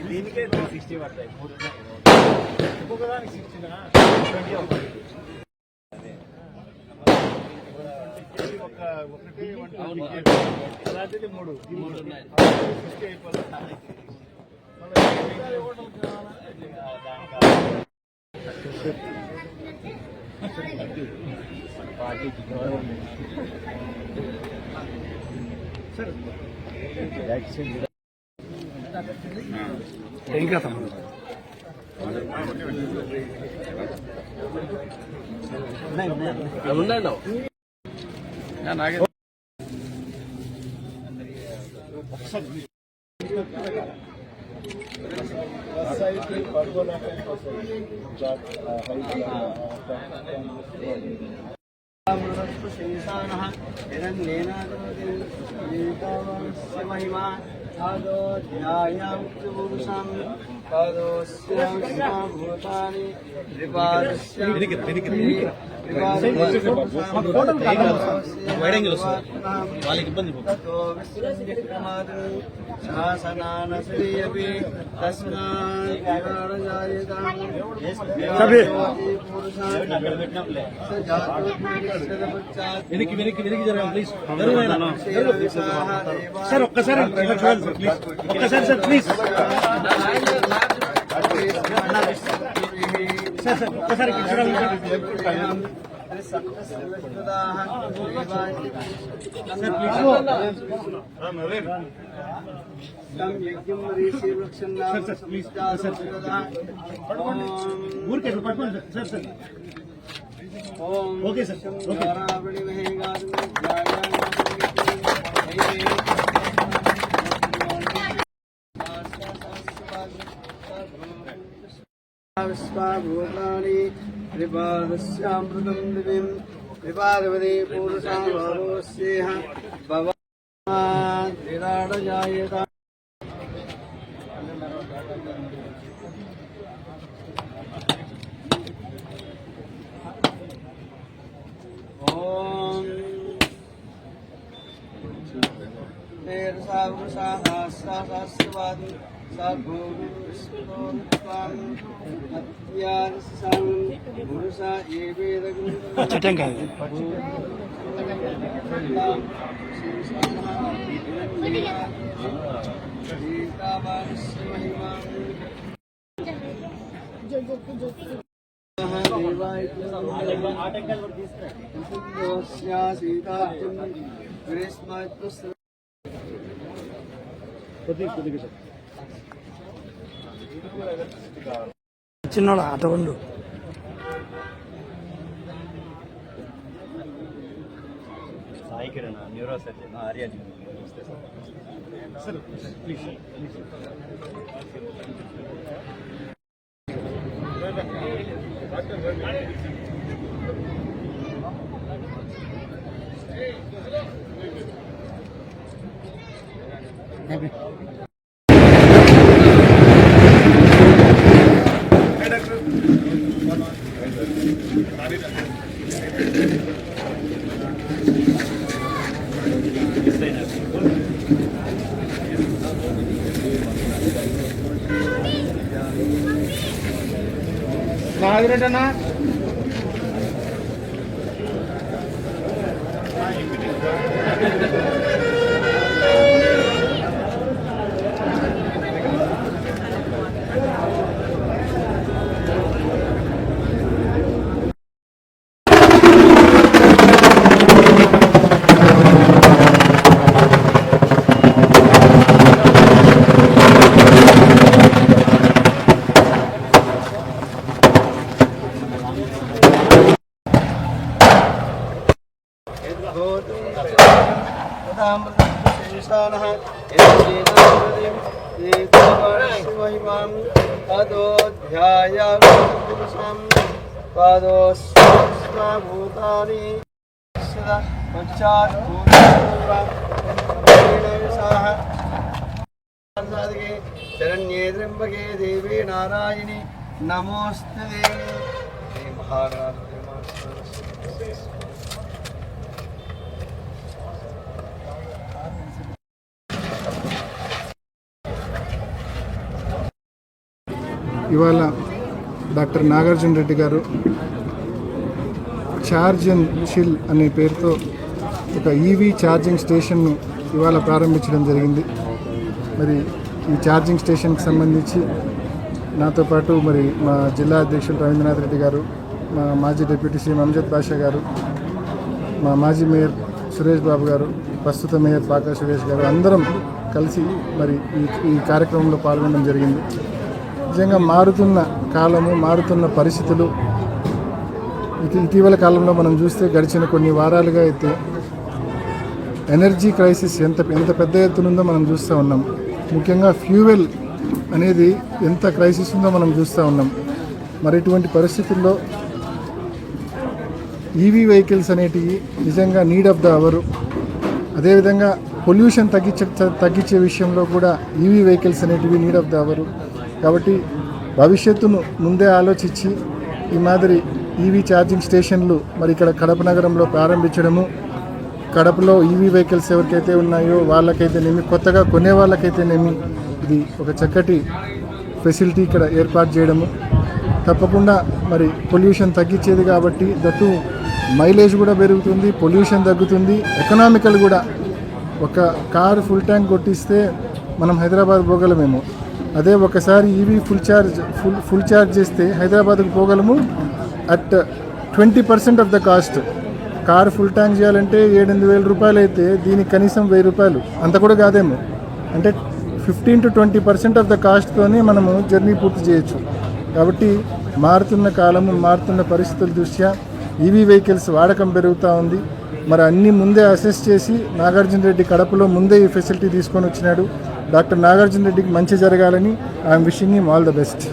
దీనికే 60 పడతాయి. ఒక్కొక్కదానికి 60 ఒకటి అలాంటిది 3 ఉన్నాయి. 60 అయిపోతుంది. ఇంకా తమ్ముడు నాగే महिमा आदोध्यायां पुरुषं पादोस्यां भूतानि शासनानश्रीयपि సార్ ఒక్కసారి ఒక్కసారి సార్ ప్లీజ్ సార్ ఒక్కసారి ఊరికే పట్టుకోండి సార్ సార్ ఓకే సార్ विश्वाभूतानि त्रिपादस्यामृतं दिव्यं त्रिपादवदे पुरुषा भवस्येह भवान् చట్టం కాదు చిన్నోడు ఆట ఉండు సాయి కిరణ్ న్యూరో సర్జన్ ఆర్యా సార్ ప్లీజ్ నాగరేటన్నా भूतानि पश्चात् నారాయణి నమోస్తుతే శ్రీ మహాగణాధిపతి ఇవాళ డాక్టర్ నాగార్జున రెడ్డి గారు ఛార్జ్ అండ్ చిల్ అనే పేరుతో ఒక ఈవీ ఛార్జింగ్ స్టేషన్ను ఇవాళ ప్రారంభించడం జరిగింది. మరి ఈ ఛార్జింగ్ స్టేషన్కి సంబంధించి నాతో పాటు మరి మా జిల్లా అధ్యక్షులు రవీంద్రనాథ్ రెడ్డి గారు, మా మాజీ డిప్యూటీ సీఎం అమ్జద్ బాషా గారు, మా మాజీ మేయర్ సురేష్ బాబు గారు, ప్రస్తుత మేయర్ పాకా సురేష్ గారు అందరం కలిసి మరి ఈ కార్యక్రమంలో పాల్గొనడం జరిగింది. నిజంగా మారుతున్న కాలము, మారుతున్న పరిస్థితులు ఇటీవల కాలంలో మనం చూస్తే గడిచిన కొన్ని వారాలుగా అయితే ఎనర్జీ క్రైసిస్ ఎంత పెద్ద ఎత్తున ఉందో మనం చూస్తూ ఉన్నాం. ముఖ్యంగా ఫ్యూయల్ అనేది ఎంత క్రైసిస్ ఉందో మనం చూస్తూ ఉన్నాం. మరి ఇటువంటి పరిస్థితుల్లో ఈవీ వెహికల్స్ అనేటివి నిజంగా నీడ్ ఆఫ్ ద అవర్. అదేవిధంగా పొల్యూషన్ తగ్గించే విషయంలో కూడా ఈవీ వెహికల్స్ అనేటివి నీడ్ ఆఫ్ ద అవర్. కాబట్టి భవిష్యత్తును ముందే ఆలోచించి ఈ మాదిరి ఈవీ ఛార్జింగ్ స్టేషన్లు మరి ఇక్కడ కడప నగరంలో ప్రారంభించడము, కడపలో ఈవీ వెహికల్స్ ఎవరికైతే ఉన్నాయో వాళ్ళకైతేనేమి, కొత్తగా కొనే వాళ్ళకైతేనేమి ఇది ఒక చక్కటి ఫెసిలిటీ ఇక్కడ ఏర్పాటు చేయడము తప్పకుండా మరి పొల్యూషన్ తగ్గించేది. కాబట్టి దట్టు మైలేజ్ కూడా పెరుగుతుంది, పొల్యూషన్ తగ్గుతుంది, ఎకనామికల్ కూడా. ఒక కారు ఫుల్ ట్యాంక్ కొట్టిస్తే మనం హైదరాబాద్ పోగలమేమో, అదే ఒకసారి ఈవీ ఫుల్ ఛార్జ్ చేస్తే హైదరాబాద్కు పోగలము at 20% of the cost. Car full tank చేయాలంటే 7-8 వేల రూపాయలు అయితే దీనికి కనీసం 1000 రూపాయలు, అంత కూడా కాదేమో. అంటే 15 to 20% ఆఫ్ ద కాస్ట్తోనే మనము జర్నీ పూర్తి చేయొచ్చు. కాబట్టి మారుతున్న కాలము, మారుతున్న పరిస్థితుల దృష్ట్యా ఈవీ వెహికల్స్ వాడకం పెరుగుతూ ఉంది. మరి అన్నీ ముందే అసెస్ చేసి నాగార్జున రెడ్డి కడపలో ముందే ఈ ఫెసిలిటీ తీసుకొని వచ్చినాడు. డాక్టర్ నాగార్జున రెడ్డికి మంచి జరగాలని I'm wishing him all the best.